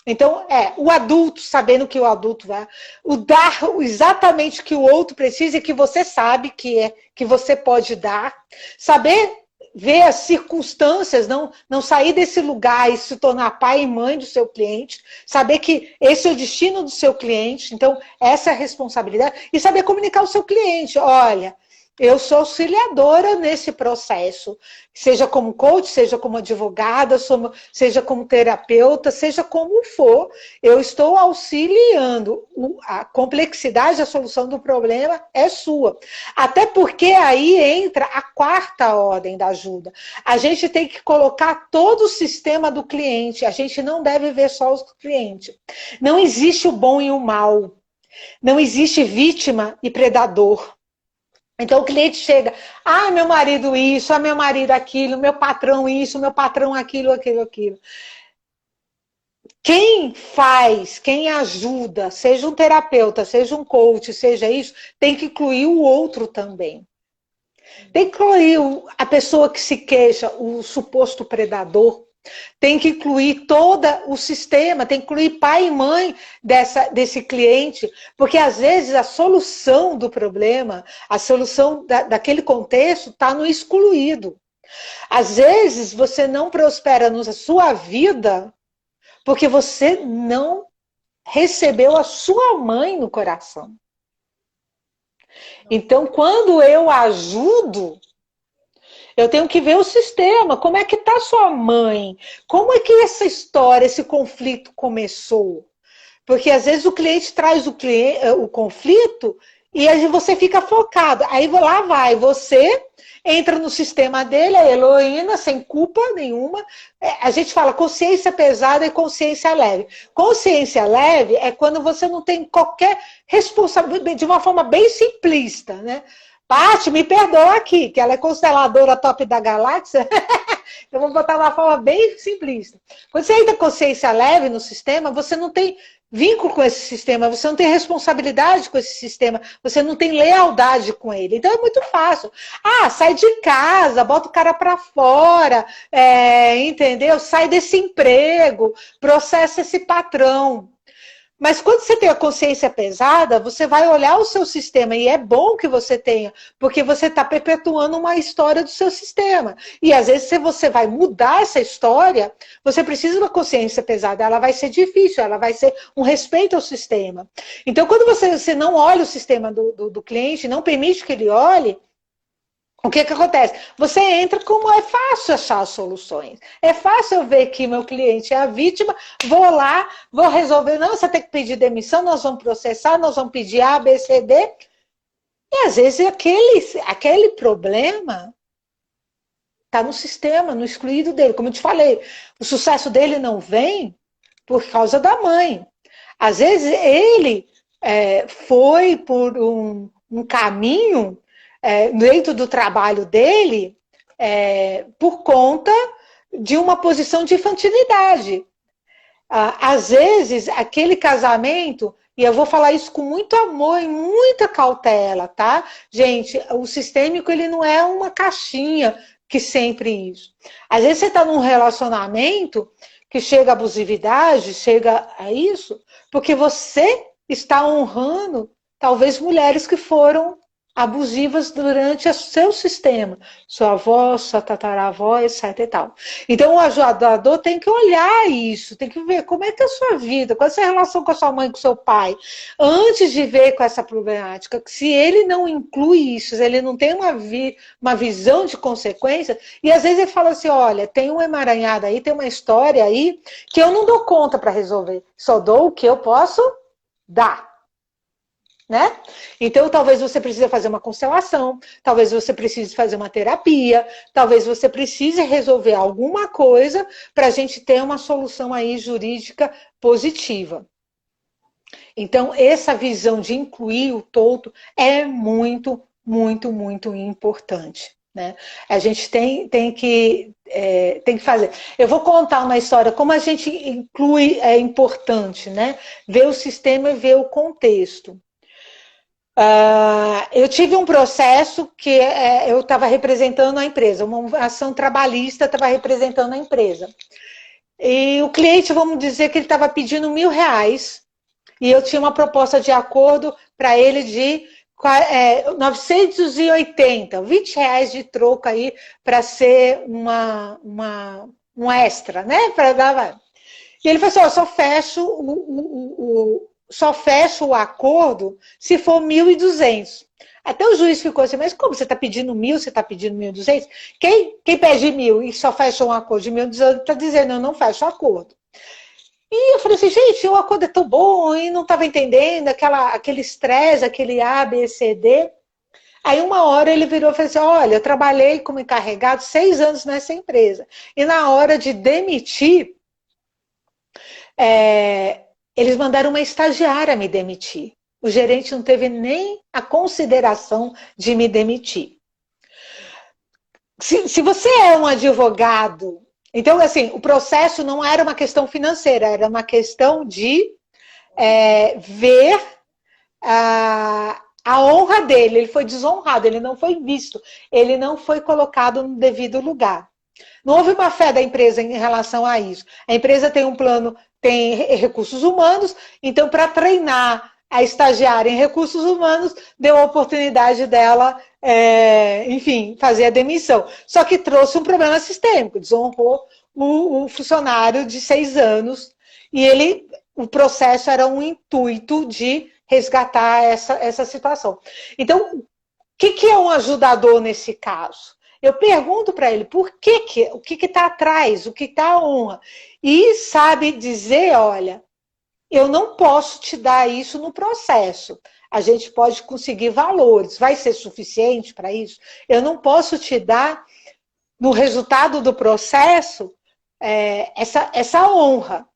S2: Então, o adulto, sabendo que o adulto vai, o dar exatamente o que o outro precisa e que você sabe que você pode dar, saber ver as circunstâncias, não sair desse lugar e se tornar pai e mãe do seu cliente, saber que esse é o destino do seu cliente, então essa é a responsabilidade, e saber comunicar ao seu cliente, olha, eu sou auxiliadora nesse processo, seja como coach, seja como advogada, seja como terapeuta, seja como for, eu estou auxiliando. A complexidade, a solução do problema é sua. Até porque aí entra a quarta ordem da ajuda. A gente tem que colocar todo o sistema do cliente, a gente não deve ver só o cliente. Não existe o bom e o mal, não existe vítima e predador. Então o cliente chega, meu marido isso, meu marido aquilo, meu patrão isso, meu patrão aquilo. Quem faz, quem ajuda, seja um terapeuta, seja um coach, seja isso, tem que incluir o outro também. Tem que incluir a pessoa que se queixa, o suposto predador. Tem que incluir todo o sistema, tem que incluir pai e mãe desse cliente, porque às vezes a solução do problema, a solução daquele contexto está no excluído. Às vezes você não prospera na sua vida porque você não recebeu a sua mãe no coração. Então, quando eu ajudo, eu tenho que ver o sistema, como é que está sua mãe? Como é que essa história, esse conflito começou? Porque às vezes o cliente traz o conflito e aí você fica focado. Aí lá vai, você entra no sistema dele, a heroína, sem culpa nenhuma. A gente fala consciência pesada e consciência leve. Consciência leve é quando você não tem qualquer responsabilidade, de uma forma bem simplista, né? Paty, me perdoa aqui, que ela é consteladora top da galáxia. Eu vou botar uma forma bem simplista. Quando você entra consciência leve no sistema, você não tem vínculo com esse sistema, você não tem responsabilidade com esse sistema, você não tem lealdade com ele. Então é muito fácil. Sai de casa, bota o cara para fora, entendeu? Sai desse emprego, processa esse patrão. Mas quando você tem a consciência pesada, você vai olhar o seu sistema, e é bom que você tenha, porque você está perpetuando uma história do seu sistema. E às vezes, se você vai mudar essa história, você precisa de uma consciência pesada, ela vai ser difícil, ela vai ser um respeito ao sistema. Então, quando você não olha o sistema do cliente, não permite que ele olhe, o que acontece? Você entra como é fácil achar as soluções. É fácil eu ver que meu cliente é a vítima, vou lá, vou resolver. Não, você tem que pedir demissão, nós vamos processar, nós vamos pedir A, B, C, D. E às vezes aquele problema está no sistema, no excluído dele. Como eu te falei, o sucesso dele não vem por causa da mãe. Às vezes ele foi por um caminho dentro do trabalho dele, por conta de uma posição de infantilidade. Às vezes, aquele casamento, e eu vou falar isso com muito amor e muita cautela, tá? Gente, o sistêmico, ele não é uma caixinha que sempre isso. Às vezes você está num relacionamento que chega a abusividade, chega a isso, porque você está honrando, talvez, mulheres que foram abusivas durante o seu sistema, sua avó, sua tataravó, etc e tal. Então o ajudador tem que olhar isso, tem que ver como é que é a sua vida, qual é a sua relação com a sua mãe, com o seu pai, antes de ver com essa problemática. Se ele não inclui isso, se ele não tem uma visão de consequência, e às vezes ele fala assim, olha, tem um emaranhado aí, tem uma história aí, que eu não dou conta para resolver, só dou o que eu posso dar. Né? Então, talvez você precise fazer uma constelação, talvez você precise fazer uma terapia, talvez você precise resolver alguma coisa para a gente ter uma solução aí jurídica positiva. Então, essa visão de incluir o todo é muito, muito, muito importante. né? A gente tem que fazer. Eu vou contar uma história, como a gente inclui, é importante, né? Ver o sistema e ver o contexto. Eu tive um processo que eu estava representando a empresa, uma ação trabalhista, estava representando a empresa. E o cliente, vamos dizer que ele estava pedindo R$1.000, e eu tinha uma proposta de acordo para ele de 980, R$20 de troco aí para ser um extra, né? Para dar. E ele falou assim: só fecho o acordo se for 1.200. Até o juiz ficou assim: mas como você está pedindo 1.000, você está pedindo 1.200? Quem pede 1.000 e só fecha um acordo de 1.200 está dizendo: eu não fecho o acordo. E eu falei assim: gente, o acordo é tão bom, e não estava entendendo aquele estresse, aquele A, B, C, D. Aí uma hora ele virou e falou assim: olha, eu trabalhei como encarregado 6 anos nessa empresa. E na hora de demitir, eles mandaram uma estagiária me demitir. O gerente não teve nem a consideração de me demitir. Se você é um advogado... Então, assim, o processo não era uma questão financeira, era uma questão de ver a honra dele. Ele foi desonrado, ele não foi visto, ele não foi colocado no devido lugar. Não houve uma fé da empresa em relação a isso. A empresa tem um plano, tem recursos humanos, então, para treinar a estagiária em recursos humanos, deu a oportunidade dela, enfim, fazer a demissão. Só que trouxe um problema sistêmico, desonrou o funcionário de 6 anos, e o processo era um intuito de resgatar essa situação. Então, o que é um ajudador nesse caso? Eu pergunto para ele o que está atrás, o que está a honra, e sabe dizer: olha, eu não posso te dar isso no processo. A gente pode conseguir valores. Vai ser suficiente para isso? Eu não posso te dar, no resultado do processo, essa honra.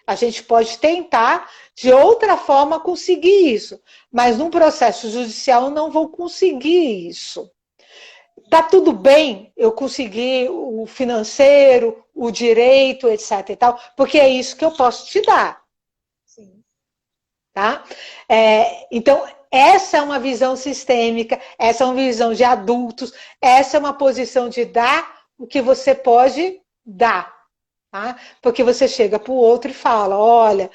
S2: A gente pode tentar, de outra forma, conseguir isso. Mas num processo judicial eu não vou conseguir isso. Tá tudo bem eu conseguir o financeiro, o direito, etc. e tal, porque é isso que eu posso te dar. Tá? Então, essa é uma visão sistêmica, essa é uma visão de adultos, essa é uma posição de dar o que você pode dar. Tá? Porque você chega para o outro e fala: olha,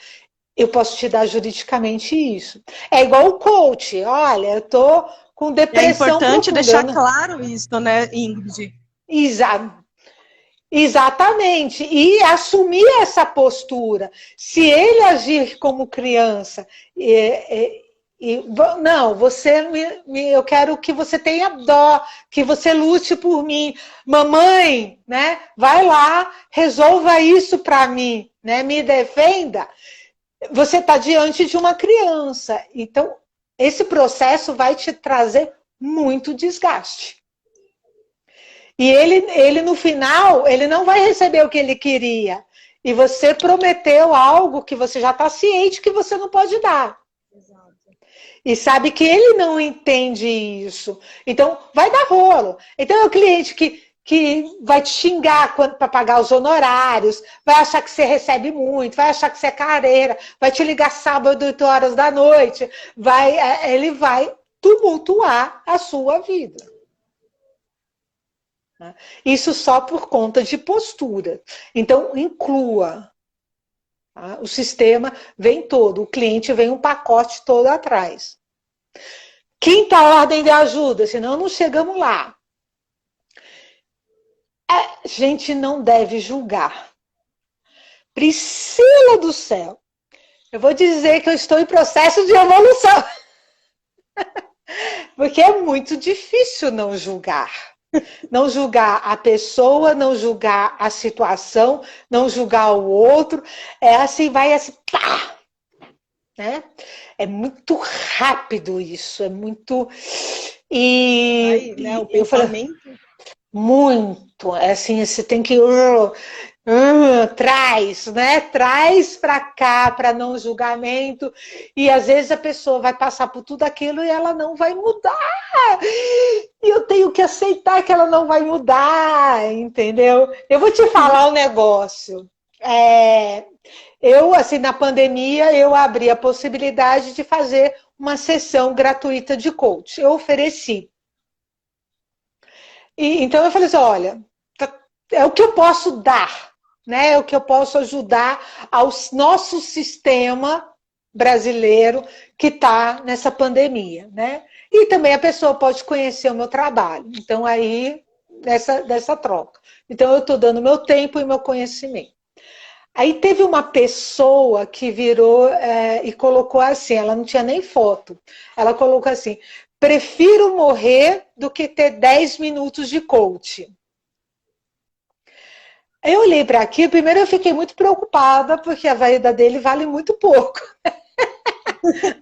S2: eu posso te dar juridicamente isso. É igual o coach: olha, eu estou com depressão.
S3: É importante deixar claro isso, né, Ingrid?
S2: Exatamente, e assumir essa postura. Se ele agir como criança, não, eu quero que você tenha dó, que você lute por mim. Mamãe, né? Vai lá, resolva isso para mim, né? Me defenda. Você está diante de uma criança, então esse processo vai te trazer muito desgaste. E ele, no final, ele não vai receber o que ele queria. E você prometeu algo que você já está ciente que você não pode dar. Exato. E sabe que ele não entende isso. Então, vai dar rolo. Então, é o cliente que vai te xingar para pagar os honorários, vai achar que você recebe muito, vai achar que você é careira, vai te ligar sábado, 8 horas da noite, ele vai tumultuar a sua vida. Isso só por conta de postura. Então, inclua. Tá? O sistema vem todo, o cliente vem um pacote todo atrás. Quinta ordem de ajuda, senão não chegamos lá. A gente não deve julgar. Priscila do céu, eu vou dizer que eu estou em processo de evolução. Porque é muito difícil não julgar. Não julgar a pessoa, não julgar a situação, não julgar o outro. Assim, vai assim, pá! Né? É muito rápido isso, é muito...
S3: Aí, né, o pensamento...
S2: Muito, assim, você tem que... Traz, né? Traz para cá, para não julgamento, e às vezes a pessoa vai passar por tudo aquilo e ela não vai mudar. E eu tenho que aceitar que ela não vai mudar, entendeu? Eu vou te falar um negócio. Eu, assim, na pandemia, eu abri a possibilidade de fazer uma sessão gratuita de coach. Eu ofereci. Então eu falei assim, olha, é o que eu posso dar, né? É o que eu posso ajudar ao nosso sistema brasileiro que está nessa pandemia, né? E também a pessoa pode conhecer o meu trabalho. Então, aí, dessa troca. Então, eu estou dando meu tempo e meu conhecimento. Aí teve uma pessoa que virou e colocou assim, ela não tinha nem foto, ela colocou assim, prefiro morrer do que ter 10 minutos de coach. Eu olhei para aquilo, primeiro eu fiquei muito preocupada, porque a vida dele vale muito pouco.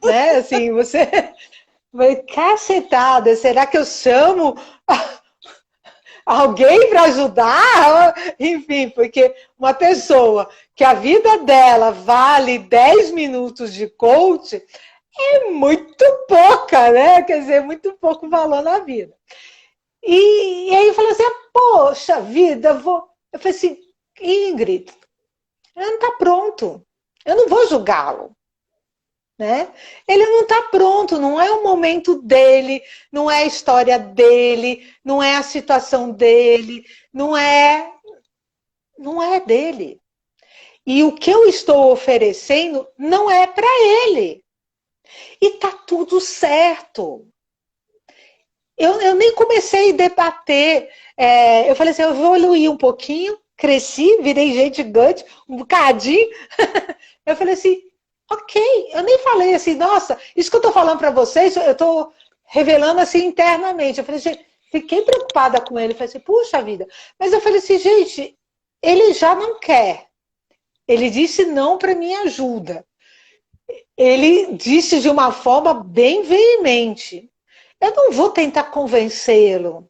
S2: Né? Assim, você vai, cacetada, será que eu chamo alguém para ajudar? Enfim, porque uma pessoa que a vida dela vale 10 minutos de coach é muito pouca, né? Quer dizer, muito pouco valor na vida. E aí eu falei assim, poxa vida, eu falei assim, Ingrid, ele não está pronto. Eu não vou julgá-lo. Né? Ele não está pronto, não é o momento dele, não é a história dele, não é a situação dele, não é dele. E o que eu estou oferecendo não é para ele. E tá tudo certo. Eu nem comecei a debater. Eu falei assim, eu vou evoluir um pouquinho, cresci, virei gente gigante, um bocadinho. Eu falei assim, ok, eu nem falei assim, nossa, isso que eu tô falando para vocês, eu tô revelando assim internamente. Eu falei, gente, fiquei preocupada com ele. Eu falei assim, puxa vida. Mas eu falei assim, gente, ele já não quer. Ele disse não para minha ajuda. Ele disse de uma forma bem veemente. Eu não vou tentar convencê-lo.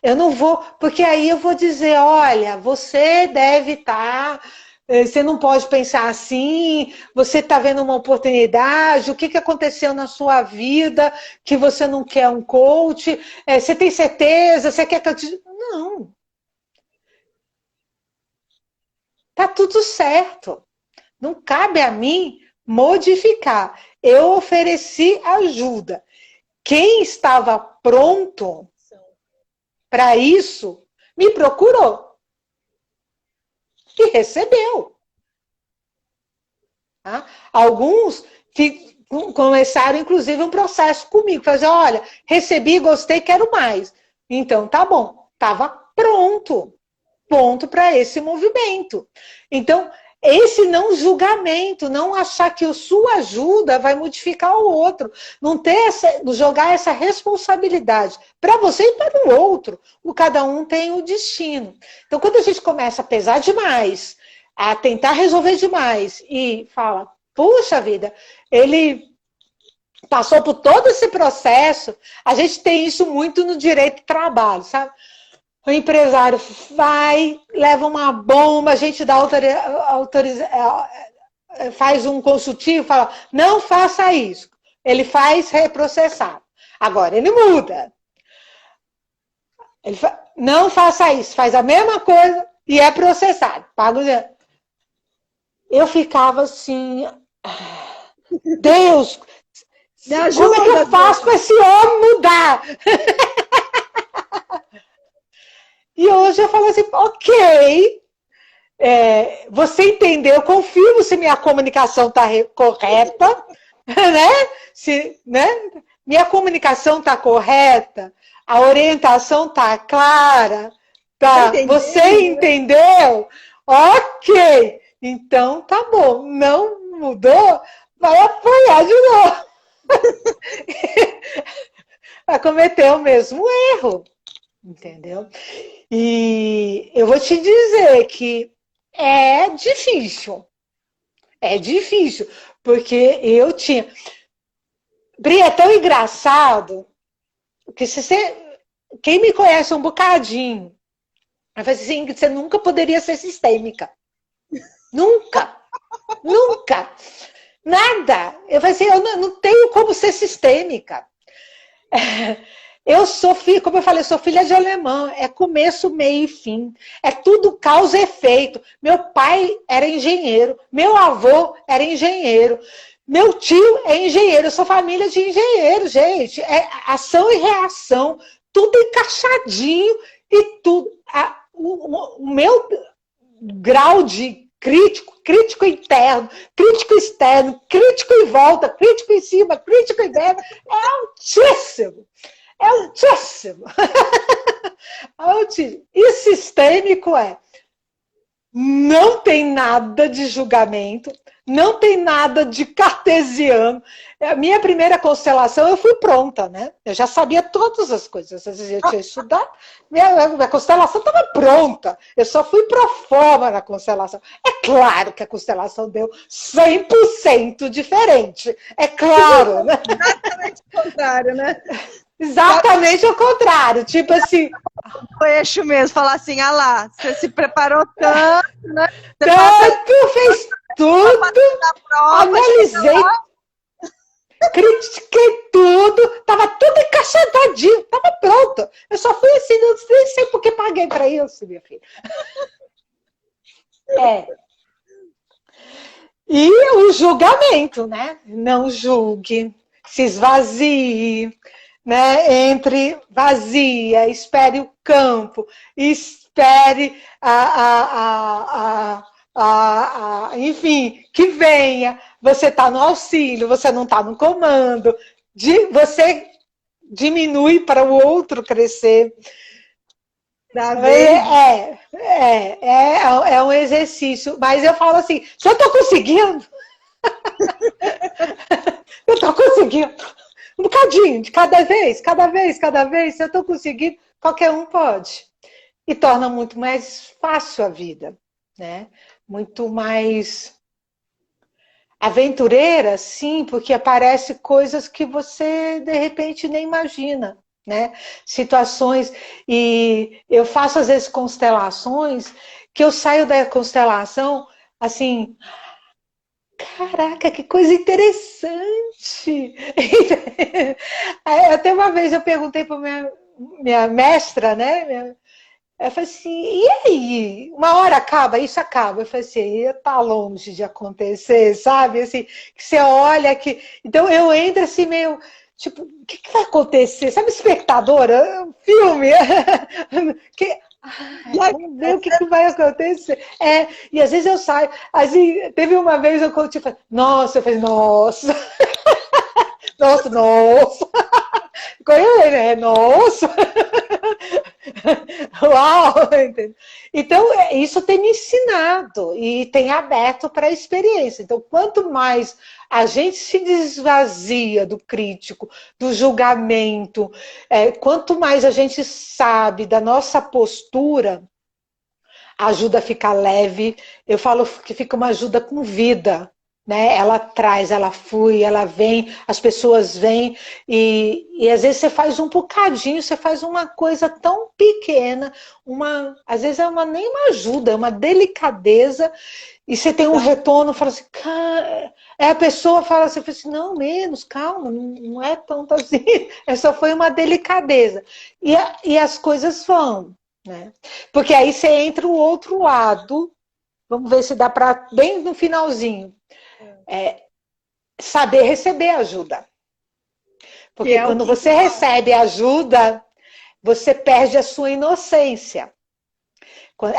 S2: Eu não vou, porque aí eu vou dizer, olha, você deve estar, você não pode pensar assim, você está vendo uma oportunidade, o que aconteceu na sua vida que você não quer um coach, você tem certeza, você quer que eu te... Não. Tá tudo certo. Não cabe a mim modificar. Eu ofereci ajuda. Quem estava pronto para isso me procurou e recebeu. Tá? Alguns começaram, inclusive, um processo comigo. Fazer, olha, recebi, gostei, quero mais. Então, tá bom. Estava pronto para esse movimento. Então, esse não julgamento, não achar que a sua ajuda vai modificar o outro, não ter jogar essa responsabilidade para você e para o outro. Cada um tem o destino. Então, quando a gente começa a pesar demais, a tentar resolver demais e fala, puxa vida, ele passou por todo esse processo, a gente tem isso muito no direito do trabalho, sabe? O empresário vai, leva uma bomba, a gente dá faz um consultivo, fala, não faça isso. Ele faz reprocessar. Agora, ele muda. Ele não faça isso, faz a mesma coisa e é processado. Paga o dinheiro. Eu ficava assim, Deus, como é que eu faço para esse homem mudar? E hoje eu falo assim, ok, você entendeu, eu confirmo se minha comunicação está correta, né? Minha comunicação está correta, a orientação está clara, tá? Você entendeu? Ok, então tá bom, não mudou, vai apanhar de novo. Vai cometer o mesmo erro, entendeu? E eu vou te dizer que é difícil, porque eu tinha... Bri, é tão engraçado que quem me conhece um bocadinho Eu falei assim, você nunca poderia ser sistêmica. Nunca. Nunca. Nada. Eu falei assim, eu não tenho como ser sistêmica. Eu sou filha, como eu falei, eu sou filha de alemão. É começo, meio e fim. É tudo causa e efeito. Meu pai era engenheiro. Meu avô era engenheiro. Meu tio é engenheiro. Eu sou família de engenheiro, gente. É ação e reação. Tudo encaixadinho e tudo. O meu grau de crítico interno, crítico externo, crítico em volta, crítico em cima, crítico em dentro, é altíssimo. É altíssimo. Altíssimo. E sistêmico não tem nada de julgamento, não tem nada de cartesiano. A minha primeira constelação, eu fui pronta, né? Eu já sabia todas as coisas. Às vezes eu tinha estudado, minha constelação estava pronta. Eu só fui pro forma na constelação. É claro que a constelação deu 100% diferente. É claro, né?
S3: Exatamente o contrário, né?
S2: Exatamente o contrário. Tipo assim...
S3: O eixo mesmo, falar assim, ah lá, você se preparou tanto, né?
S2: Tanto, fez tudo, analisei, critiquei tudo, tava tudo encaixadinho, tava pronto. Eu só fui assim, não sei porque paguei para isso, minha filha. E o julgamento, né? Não julgue, se esvazie, né? Entre vazia, espere o campo, espere enfim, que venha. Você está no auxílio, você não está no comando, você diminui para o outro crescer. É um exercício, mas eu falo assim, se eu estou conseguindo, eu estou conseguindo. Um bocadinho, de cada vez, se eu estou conseguindo, qualquer um pode. E torna muito mais fácil a vida, né? Muito mais aventureira, sim, porque aparecem coisas que você, de repente, nem imagina, né? Situações, e eu faço, às vezes, constelações, que eu saio da constelação, assim... Caraca, que coisa interessante! Até uma vez eu perguntei para minha mestra, né? Eu falei assim, e aí? Uma hora acaba, isso acaba. Eu falei assim, tá longe de acontecer, sabe? Assim, que você olha que... Então eu entro assim meio... Tipo, o que vai acontecer? Sabe, espectadora? Filme? Vamos ver o que vai acontecer. E às vezes eu saio. Assim, teve uma vez eu tipo, nossa, eu falei, nossa. Nossa. Nossa. Uau! Então, isso tem me ensinado e tem aberto para a experiência. Então, quanto mais a gente se desvazia do crítico, do julgamento, quanto mais a gente sabe da nossa postura, ajuda a ficar leve. Eu falo que fica uma ajuda com vida. Né? Ela traz, ela flui, ela vem, as pessoas vêm e às vezes você faz um bocadinho, você faz uma coisa tão pequena, às vezes nem uma ajuda, é uma delicadeza e você tem um retorno, fala assim, a pessoa fala assim, não, menos, calma, não é tanto assim, só foi uma delicadeza e as coisas vão, né? Porque aí você entra o outro lado, vamos ver se dá para, bem no finalzinho, saber receber ajuda. Porque quando você recebe ajuda, você perde a sua inocência.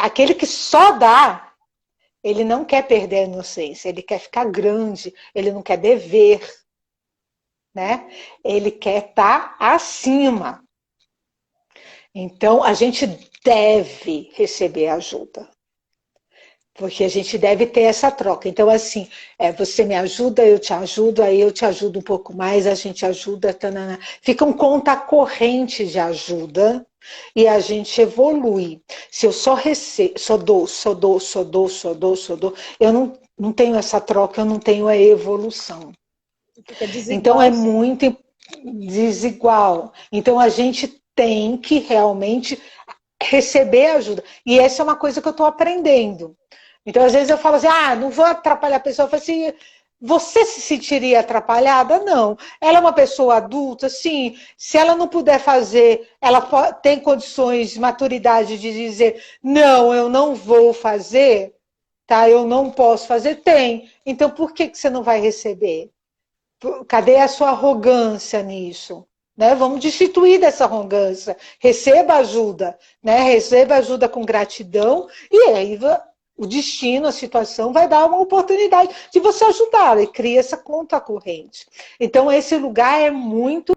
S2: Aquele que só dá, ele não quer perder a inocência, ele quer ficar grande, ele não quer dever, né? Ele quer estar acima. Então, a gente deve receber ajuda. Porque a gente deve ter essa troca. Então, assim, você me ajuda, eu te ajudo, aí eu te ajudo um pouco mais, a gente ajuda, tanana. Fica um conta corrente de ajuda e a gente evolui. Se eu só recebo, só dou, eu não tenho essa troca, eu não tenho a evolução. Então, é muito desigual. Então, a gente tem que realmente receber ajuda. E essa é uma coisa que eu estou aprendendo. Então, às vezes eu falo assim, não vou atrapalhar a pessoa. Eu falo assim, você se sentiria atrapalhada? Não. Ela é uma pessoa adulta, sim. Se ela não puder fazer, ela tem condições, maturidade de dizer, não, eu não vou fazer, tá? Eu não posso fazer. Tem. Então, por que você não vai receber? Cadê a sua arrogância nisso? Né? Vamos destituir dessa arrogância. Receba ajuda, né? Receba ajuda com gratidão e aí o destino, a situação vai dar uma oportunidade de você ajudar e cria essa conta corrente. Então esse lugar é muito